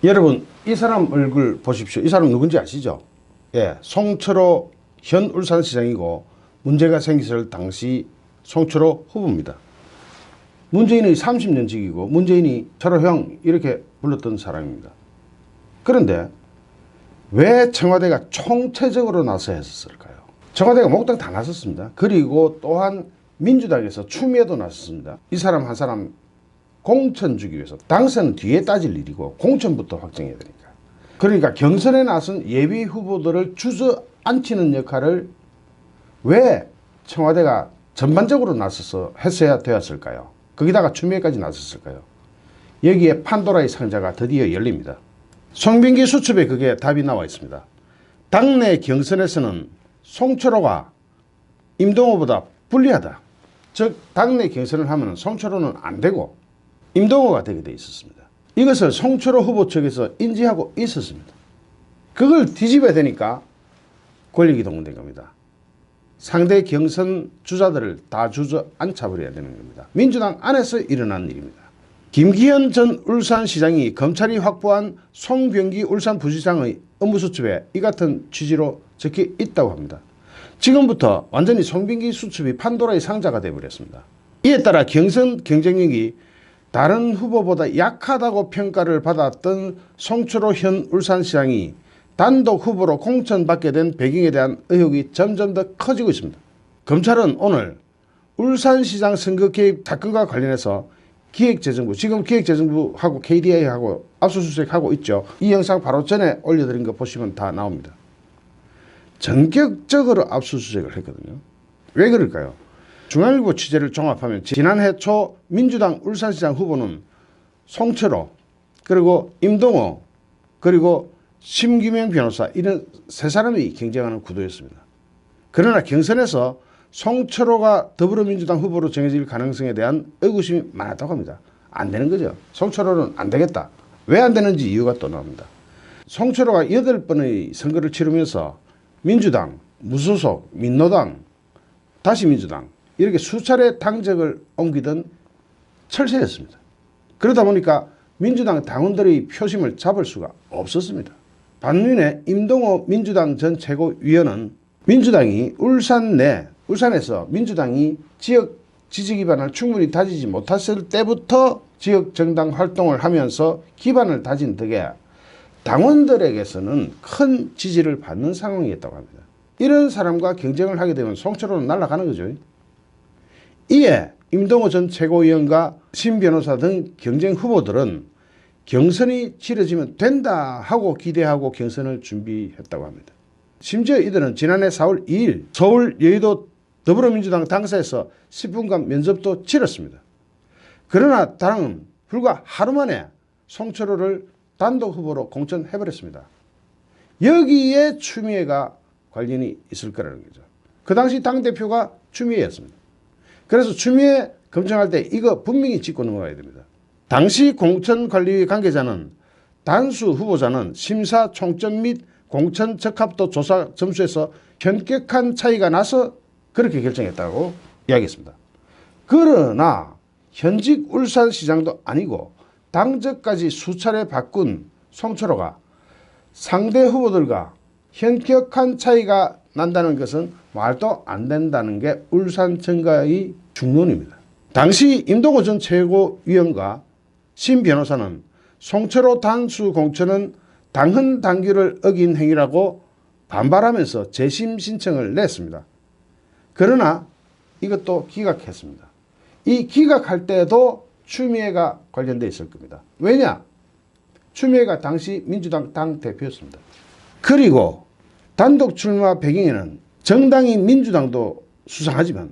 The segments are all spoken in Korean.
여러분, 이 사람 얼굴 보십시오. 이 사람 누군지 아시죠? 예, 송철호 현 울산시장이고 문제가 생겼을 당시 송철호 후보입니다. 문재인의 30년 직이고 문재인이 철호 형 이렇게 불렀던 사람입니다. 그런데 왜 청와대가 총체적으로 나서 했었을까요? 청와대가 몽땅 다 나섰습니다. 그리고 또한 민주당에서 추미애도 나섰습니다. 이 사람 한 사람 공천 주기 위해서. 당선은 뒤에 따질 일이고 공천부터 확정해야 되니까. 그러니까 경선에 나선 예비 후보들을 주저앉히는 역할을 왜 청와대가 전반적으로 나서서 했어야 되었을까요? 거기다가 추미애까지 나섰을까요? 여기에 판도라의 상자가 드디어 열립니다. 송병기 수첩에 그게 답이 나와 있습니다. 당내 경선에서는 송철호가 임동호보다 불리하다. 즉 당내 경선을 하면 송철호는 안 되고 임동호가 되게 돼 있었습니다. 이것을 송철호 후보 측에서 인지하고 있었습니다. 그걸 뒤집어야 되니까 권력이 동원된 겁니다. 상대 경선 주자들을 다 주저앉혀버려야 되는 겁니다. 민주당 안에서 일어난 일입니다. 김기현 전 울산시장이 검찰이 확보한 송병기 울산부지사의 업무수첩에 이 같은 취지로 적혀 있다고 합니다. 지금부터 완전히 송병기 수첩이 판도라의 상자가 되어버렸습니다. 이에 따라 경선 경쟁력이 다른 후보보다 약하다고 평가를 받았던 송철호 현 울산시장이 단독 후보로 공천받게 된 배경에 대한 의혹이 점점 더 커지고 있습니다. 검찰은 오늘 울산시장 선거 개입 사건과 관련해서 기획재정부, 지금 기획재정부하고 KDA하고 압수수색하고 있죠. 이 영상 바로 전에 올려드린 거 보시면 다 나옵니다. 전격적으로 압수수색을 했거든요. 왜 그럴까요? 중앙일보 취재를 종합하면 지난해 초 민주당 울산시장 후보는 송철호, 그리고 임동호, 그리고 심규명 변호사, 이런 세 사람이 경쟁하는 구도였습니다. 그러나 경선에서 송철호가 더불어민주당 후보로 정해질 가능성에 대한 의구심이 많았다고 합니다. 안 되는 거죠. 송철호는 안 되겠다. 왜 안 되는지 이유가 또 나옵니다. 송철호가 8번의 선거를 치르면서 민주당, 무소속, 민노당, 다시 민주당 이렇게 수차례 당적을 옮기던 철새였습니다. 그러다 보니까 민주당 당원들의 표심을 잡을 수가 없었습니다. 반면에 임동호 민주당 전 최고위원은 민주당이 울산에서 민주당이 지역 지지 기반을 충분히 다지지 못했을 때부터 지역 정당 활동을 하면서 기반을 다진 덕에 당원들에게서는 큰 지지를 받는 상황이었다고 합니다. 이런 사람과 경쟁을 하게 되면 송철호는 날아가는 거죠. 이에 임동호 전 최고위원과 심 변호사 등 경쟁 후보들은 경선이 치러지면 된다 하고 기대하고 경선을 준비했다고 합니다. 심지어 이들은 지난해 4월 2일 서울 여의도 더불어민주당 당사에서 10분간 면접도 치렀습니다. 그러나 당은 불과 하루 만에 송철호를 단독 후보로 공천해버렸습니다. 여기에 추미애가 관련이 있을 거라는 거죠. 그 당시 당대표가 추미애였습니다. 그래서 추미애 검증할 때 이거 분명히 짚고 넘어가야 됩니다. 당시 공천관리위 관계자는 단수 후보자는 심사 총점 및 공천 적합도 조사 점수에서 현격한 차이가 나서 그렇게 결정했다고 이야기했습니다. 그러나 현직 울산시장도 아니고 당적까지 수차례 바꾼 송철호가 상대 후보들과 현격한 차이가 난다는 것은 말도 안 된다는 게 울산 정가의 중론입니다. 당시 임동호 전 최고위원과 심 변호사는 송철호 단수 공천은 당헌 당규를 어긴 행위라고 반발하면서 재심 신청을 냈습니다. 그러나 이것도 기각했습니다. 이 기각할 때도 추미애가 관련되어 있을 겁니다. 왜냐? 추미애가 당시 민주당 당대표였습니다. 그리고 단독 출마 배경에는 정당인 민주당도 수상하지만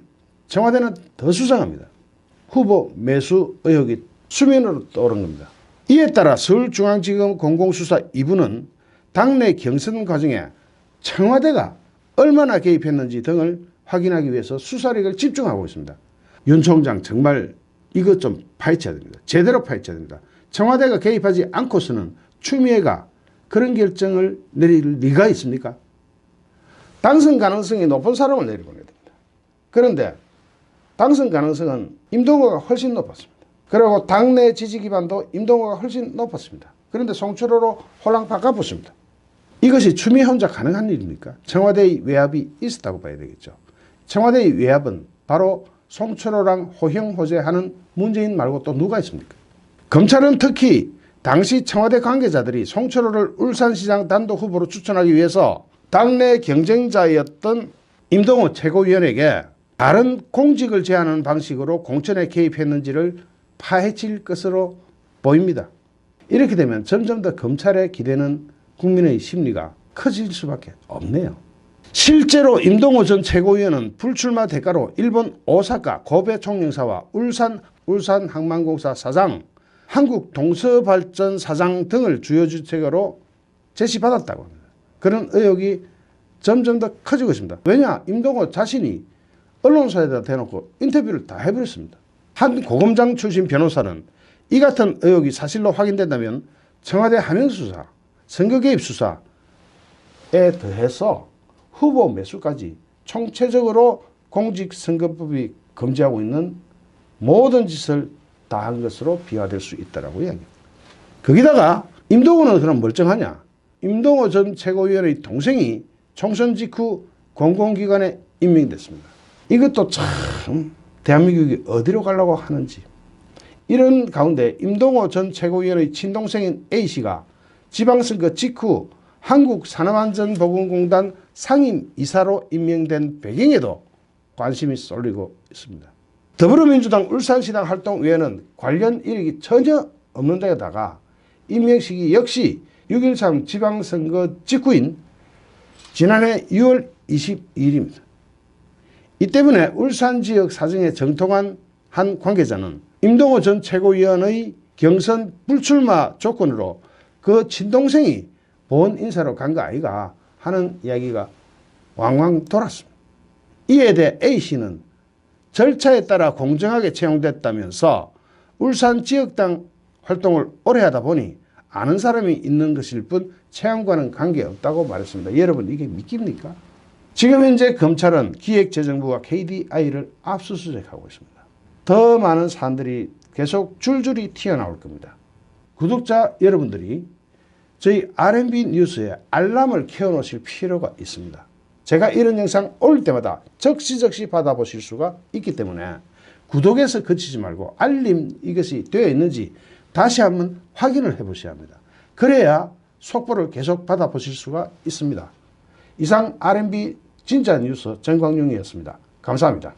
청와대는 더 수상합니다. 후보 매수 의혹이 수면으로 떠오른 겁니다. 이에 따라 서울중앙지검 공공수사 2부는 당내 경선 과정에 청와대가 얼마나 개입했는지 등을 확인하기 위해서 수사력을 집중하고 있습니다. 윤 총장 정말 이것 좀 파헤쳐야 됩니다. 제대로 파헤쳐야 됩니다. 청와대가 개입하지 않고서는 추미애가 그런 결정을 내릴 리가 있습니까? 당선 가능성이 높은 사람을 내려보내야 됩니다. 그런데 당선 가능성은 임동호가 훨씬 높았습니다. 그리고 당내 지지 기반도 임동호가 훨씬 높았습니다. 그런데 송철호로 홀랑 바꿔봤습니다. 이것이 추미애 혼자 가능한 일입니까? 청와대의 외압이 있었다고 봐야 되겠죠. 청와대의 외압은 바로 송철호랑 호형호재하는 문재인 말고 또 누가 있습니까? 검찰은 특히 당시 청와대 관계자들이 송철호를 울산시장 단독 후보로 추천하기 위해서 당내 경쟁자였던 임동호 최고위원에게 다른 공직을 제안하는 방식으로 공천에 개입했는지를 파헤칠 것으로 보입니다. 이렇게 되면 점점 더 검찰에 기대는 국민의 심리가 커질 수밖에 없네요. 실제로 임동호 전 최고위원은 불출마 대가로 일본 오사카 고베 총영사와 울산 항만공사 사장, 한국 동서발전 사장 등을 주요 주택으로 제시받았다고 합니다. 그런 의혹이 점점 더 커지고 있습니다. 왜냐? 임동호 자신이 언론사에다 대놓고 인터뷰를 다 해버렸습니다. 한 고검장 출신 변호사는 이 같은 의혹이 사실로 확인된다면 청와대 하명수사, 선거개입 수사에 더해서 후보 매수까지 총체적으로 공직선거법이 금지하고 있는 모든 짓을 다 한 것으로 비화될 수 있다고 이야기합니다. 거기다가 임동호는 그럼 멀쩡하냐? 임동호 전 최고위원의 동생이 총선 직후 공공기관에 임명됐습니다. 이것도 참 대한민국이 어디로 가려고 하는지. 이런 가운데 임동호 전 최고위원의 친동생인 A씨가 지방선거 직후 한국산업안전보건공단 상임이사로 임명된 배경에도 관심이 쏠리고 있습니다. 더불어민주당 울산시당 활동위원회는 관련 이력이 전혀 없는 데다가 임명식이 역시 6.13 지방선거 직후인 지난해 6월 22일입니다. 이 때문에 울산 지역 사정에 정통한 한 관계자는 임동호 전 최고위원의 경선 불출마 조건으로 그 친동생이 본 인사로 간 거 아이가 하는 이야기가 왕왕 돌았습니다. 이에 대해 A씨는 절차에 따라 공정하게 채용됐다면서 울산 지역당 활동을 오래 하다 보니 아는 사람이 있는 것일 뿐 채용과는 관계없다고 말했습니다. 여러분 이게 믿깁니까? 지금 현재 검찰은 기획재정부와 KDI를 압수수색하고 있습니다. 더 많은 사안들이 계속 줄줄이 튀어나올 겁니다. 구독자 여러분들이 저희 RMB 뉴스에 알람을 켜놓으실 필요가 있습니다. 제가 이런 영상 올릴 때마다 적시적시 받아보실 수가 있기 때문에 구독에서 그치지 말고 알림 이것이 되어 있는지 다시 한번 확인을 해 보셔야 합니다. 그래야 속보를 계속 받아보실 수가 있습니다. 이상 RMB 진짜 뉴스 정광용이었습니다. 감사합니다.